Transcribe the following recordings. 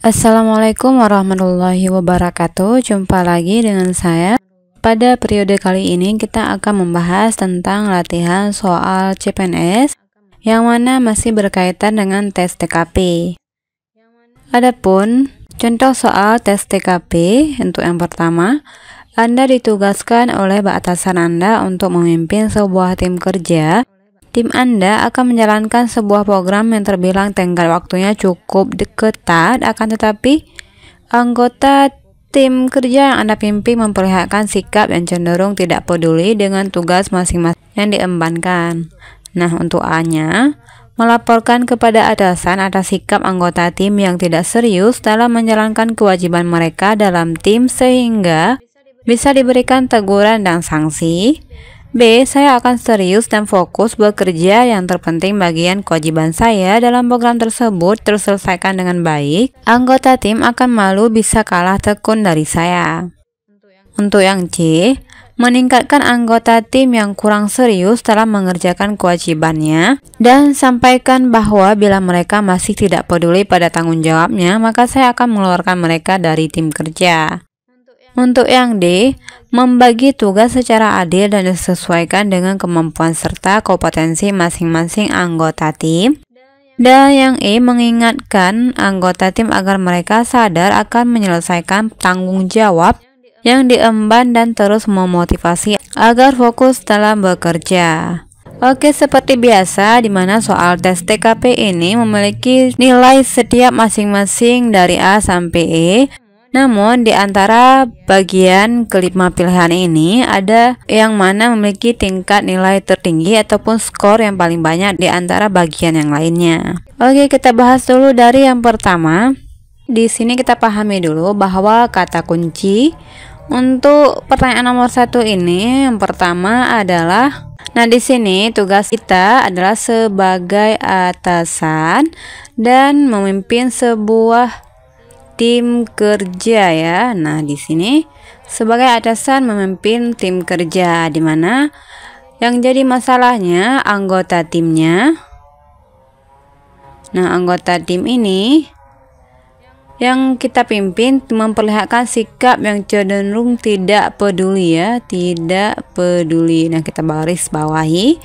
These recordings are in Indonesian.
Assalamualaikum warahmatullahi wabarakatuh. Jumpa lagi dengan saya. Pada periode kali ini kita akan membahas tentang latihan soal CPNS yang mana masih berkaitan dengan tes TKP. Adapun contoh soal tes TKP untuk yang pertama, Anda ditugaskan oleh atasan Anda untuk memimpin sebuah tim kerja. Tim Anda akan menjalankan sebuah program yang terbilang tenggat waktunya cukup ketat, akan tetapi anggota tim kerja yang Anda pimpin memperlihatkan sikap yang cenderung tidak peduli dengan tugas masing-masing yang diembankan. Nah, untuk A-nya, melaporkan kepada atasan atas sikap anggota tim yang tidak serius dalam menjalankan kewajiban mereka dalam tim sehingga bisa diberikan teguran dan sanksi. B. Saya akan serius dan fokus bekerja, yang terpenting bagian kewajiban saya dalam program tersebut terselesaikan dengan baik. Anggota tim akan malu bisa kalah tekun dari saya. Untuk yang C, meningkatkan anggota tim yang kurang serius dalam mengerjakan kewajibannya dan sampaikan bahwa bila mereka masih tidak peduli pada tanggung jawabnya, maka saya akan mengeluarkan mereka dari tim kerja. Untuk yang D, membagi tugas secara adil dan disesuaikan dengan kemampuan serta kompetensi masing-masing anggota tim. Dan yang E, mengingatkan anggota tim agar mereka sadar akan menyelesaikan tanggung jawab yang diemban dan terus memotivasi agar fokus dalam bekerja. Oke, seperti biasa di mana soal tes TKP ini memiliki nilai setiap masing-masing dari A sampai E. Namun di antara bagian kelima pilihan ini ada yang mana memiliki tingkat nilai tertinggi ataupun skor yang paling banyak di antara bagian yang lainnya. Oke, kita bahas dulu dari yang pertama. Di sini kita pahami dulu bahwa kata kunci untuk pertanyaan nomor 1 ini yang pertama adalah, nah di sini tugas kita adalah sebagai atasan dan memimpin sebuah tim kerja ya. Nah, di sini sebagai atasan memimpin tim kerja, di mana yang jadi masalahnya anggota timnya. Nah, anggota tim ini yang kita pimpin memperlihatkan sikap yang cenderung tidak peduli ya, tidak peduli. Nah, kita baris bawahi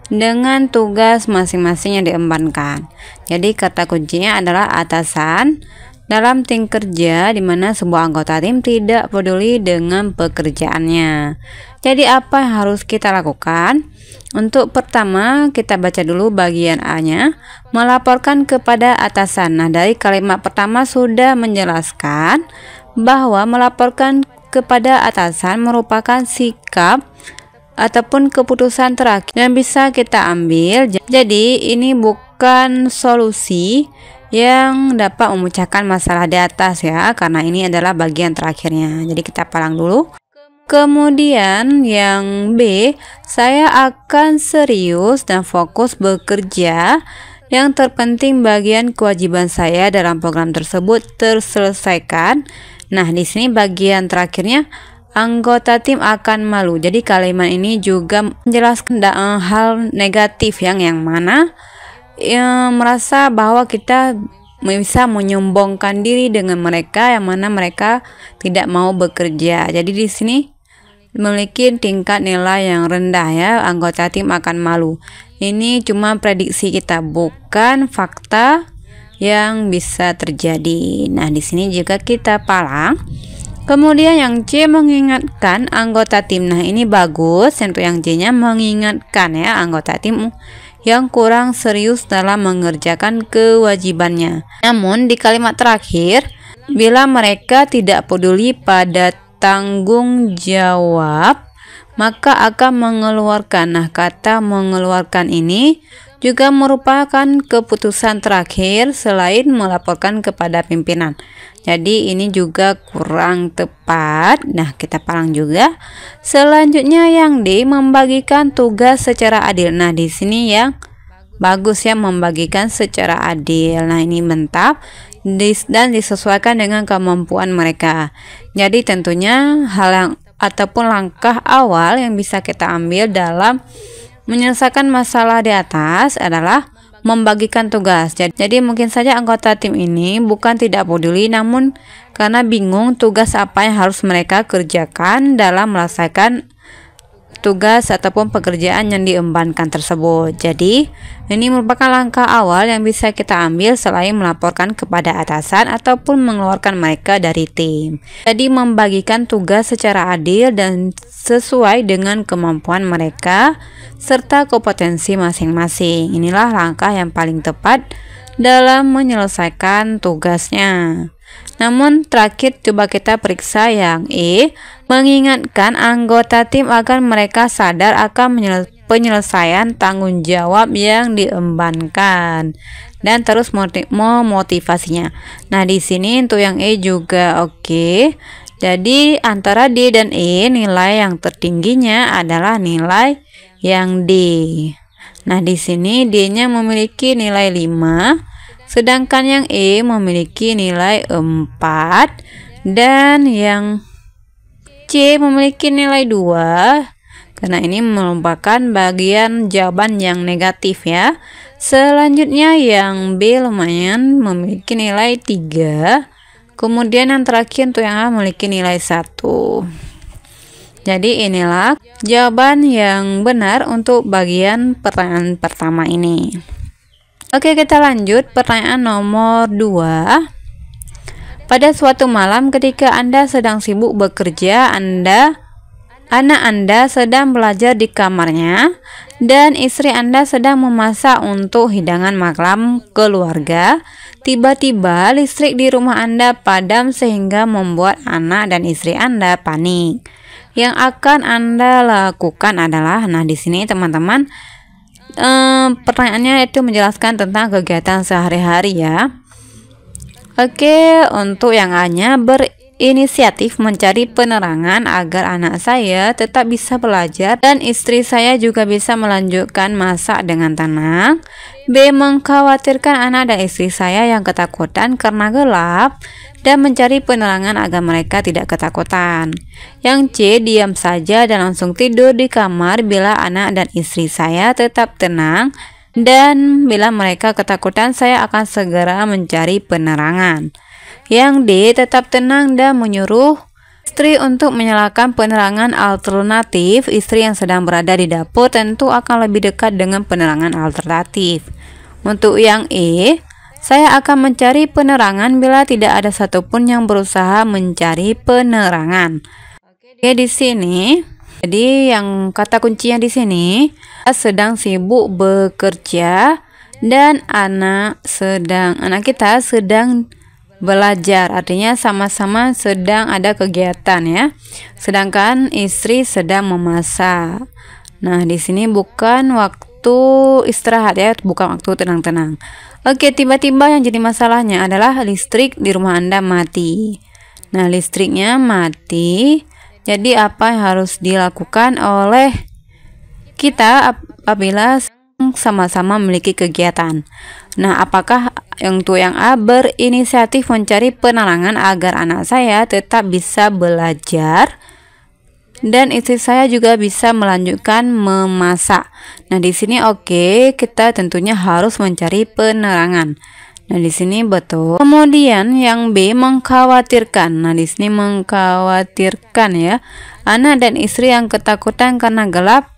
dengan tugas masing-masing yang diembankan. Jadi kata kuncinya adalah atasan dalam tim kerja di mana sebuah anggota tim tidak peduli dengan pekerjaannya. Jadi apa yang harus kita lakukan? Untuk pertama kita baca dulu bagian A-nya, melaporkan kepada atasan. Nah, dari kalimat pertama sudah menjelaskan bahwa melaporkan kepada atasan merupakan sikap ataupun keputusan terakhir yang bisa kita ambil. Jadi ini bukan solusi yang dapat memecahkan masalah di atas ya, karena ini adalah bagian terakhirnya. Jadi kita palang dulu. Kemudian yang B, saya akan serius dan fokus bekerja, yang terpenting bagian kewajiban saya dalam program tersebut terselesaikan. Nah, di sini bagian terakhirnya anggota tim akan malu. Jadi kalimat ini juga menjelaskan hal negatif yang mana merasa bahwa kita bisa menyombongkan diri dengan mereka yang mana mereka tidak mau bekerja. Jadi di sini memiliki tingkat nilai yang rendah ya, anggota tim akan malu. Ini cuma prediksi kita, bukan fakta yang bisa terjadi. Nah, di sini juga kita palang. Kemudian yang C, mengingatkan anggota tim. Nah, ini bagus. Untuk yang C-nya mengingatkan ya anggota tim yang kurang serius dalam mengerjakan kewajibannya. Namun di kalimat terakhir, bila mereka tidak peduli pada tanggung jawab, maka akan mengeluarkan. Nah, kata mengeluarkan ini juga merupakan keputusan terakhir selain melaporkan kepada pimpinan. Jadi ini juga kurang tepat. Nah, kita palang juga. Selanjutnya yang D, membagikan tugas secara adil. Nah, di sini yang bagus ya, membagikan secara adil. Nah, ini mantap dan disesuaikan dengan kemampuan mereka. Jadi tentunya hal yang ataupun langkah awal yang bisa kita ambil dalam menyelesaikan masalah di atas adalah membagikan tugas. Jadi mungkin saja anggota tim ini bukan tidak peduli, namun karena bingung tugas apa yang harus mereka kerjakan dalam melaksakan tugas ataupun pekerjaan yang diembankan tersebut. Jadi, ini merupakan langkah awal yang bisa kita ambil selain melaporkan kepada atasan ataupun mengeluarkan mereka dari tim. Jadi, membagikan tugas secara adil dan sesuai dengan kemampuan mereka serta kompetensi masing-masing. Inilah langkah yang paling tepat dalam menyelesaikan tugasnya. Namun terakhir coba kita periksa yang E, mengingatkan anggota tim agar mereka sadar akan penyelesaian tanggung jawab yang diembankan dan terus memotivasinya. Nah, di sini untuk yang E juga oke. Jadi antara D dan E, nilai yang tertingginya adalah nilai yang D. Nah, di sini D-nya memiliki nilai 5. Sedangkan yang E memiliki nilai 4 dan yang C memiliki nilai 2 karena ini merupakan bagian jawaban yang negatif ya. Selanjutnya yang B lumayan memiliki nilai 3. Kemudian yang terakhir untuk yang A memiliki nilai 1. Jadi inilah jawaban yang benar untuk bagian pertanyaan pertama ini. Oke, kita lanjut pertanyaan nomor 2. Pada suatu malam ketika Anda sedang sibuk bekerja, anak Anda sedang belajar di kamarnya dan istri Anda sedang memasak untuk hidangan malam keluarga. Tiba-tiba listrik di rumah Anda padam sehingga membuat anak dan istri Anda panik. Yang akan Anda lakukan adalah, nah di sini teman-teman, pertanyaannya itu menjelaskan tentang kegiatan sehari-hari ya. Oke, untuk yang A-nya berinisiatif mencari penerangan agar anak saya tetap bisa belajar dan istri saya juga bisa melanjutkan masak dengan tenang. B, mengkhawatirkan anak dan istri saya yang ketakutan karena gelap dan mencari penerangan agar mereka tidak ketakutan. Yang C, diam saja dan langsung tidur di kamar bila anak dan istri saya tetap tenang, dan bila mereka ketakutan saya akan segera mencari penerangan. Yang D, tetap tenang dan menyuruh istri untuk menyalakan penerangan alternatif. Istri yang sedang berada di dapur tentu akan lebih dekat dengan penerangan alternatif. Untuk yang E, saya akan mencari penerangan bila tidak ada satupun yang berusaha mencari penerangan. Oke, di sini, jadi yang kata kuncinya di sini, sedang sibuk bekerja dan anak kita sedang belajar, artinya sama-sama sedang ada kegiatan ya. Sedangkan istri sedang memasak. Nah, di sini bukan waktu istirahat ya, bukan waktu tenang-tenang. Oke, tiba-tiba yang jadi masalahnya adalah listrik di rumah Anda mati. Nah, listriknya mati. Jadi apa yang harus dilakukan oleh kita apabila sama-sama memiliki kegiatan? Nah, apakah untuk yang A berinisiatif mencari penerangan agar anak saya tetap bisa belajar dan istri saya juga bisa melanjutkan memasak. Nah, di sini oke, kita tentunya harus mencari penerangan. Nah, di sini betul. Kemudian yang B mengkhawatirkan. Nah, di sini mengkhawatirkan ya. Anak dan istri yang ketakutan karena gelap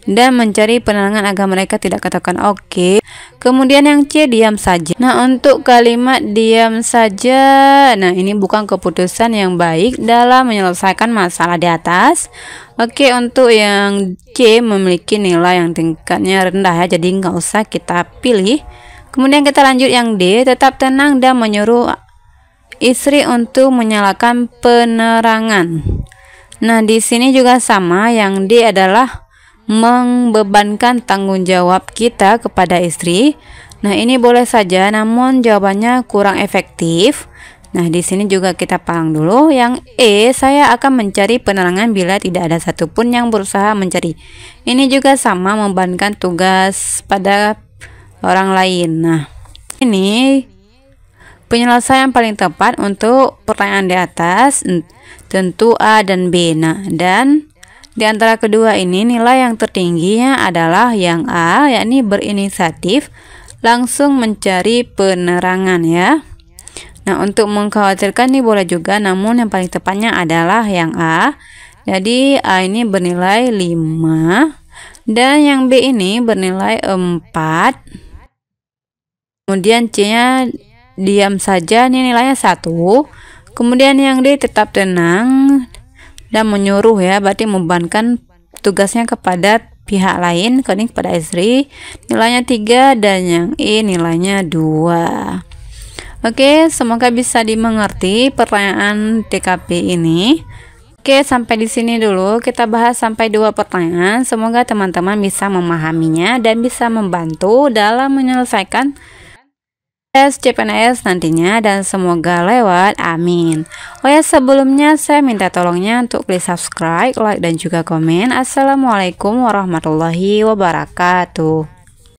dan mencari penerangan agar mereka tidak ketakutan. Oke. Kemudian yang C, diam saja. Nah, untuk kalimat diam saja, nah ini bukan keputusan yang baik dalam menyelesaikan masalah di atas. Oke, untuk yang C memiliki nilai yang tingkatnya rendah ya, jadi nggak usah kita pilih. Kemudian kita lanjut yang D, tetap tenang dan menyuruh istri untuk menyalakan penerangan. Nah, di sini juga sama, yang D adalah membebankan tanggung jawab kita kepada istri. Nah, ini boleh saja, namun jawabannya kurang efektif. Nah, di sini juga kita palang dulu. Yang E, saya akan mencari penerangan bila tidak ada satupun yang berusaha mencari. Ini juga sama, membebankan tugas pada orang lain. Nah, ini penyelesaian paling tepat untuk pertanyaan di atas, tentu A dan B. Nah, dan di antara kedua ini nilai yang tertingginya adalah yang A, yakni berinisiatif langsung mencari penerangan ya. Nah, untuk mengkhawatirkan nih boleh juga, namun yang paling tepatnya adalah yang A. Jadi A ini bernilai 5 dan yang B ini bernilai 4. Kemudian C-nya diam saja, ini nilainya 1. Kemudian yang D tetap tenang dan menyuruh ya, berarti membebankan tugasnya kepada pihak lain, kepada istri, nilainya 3, dan yang E nilainya 2. Oke, semoga bisa dimengerti pertanyaan TKP ini. Oke, sampai di sini dulu kita bahas sampai 2 pertanyaan. Semoga teman-teman bisa memahaminya dan bisa membantu dalam menyelesaikan tes CPNS nantinya, dan semoga lewat, amin. Oh ya, sebelumnya saya minta tolongnya untuk klik subscribe, like, dan juga komen. Assalamualaikum warahmatullahi wabarakatuh.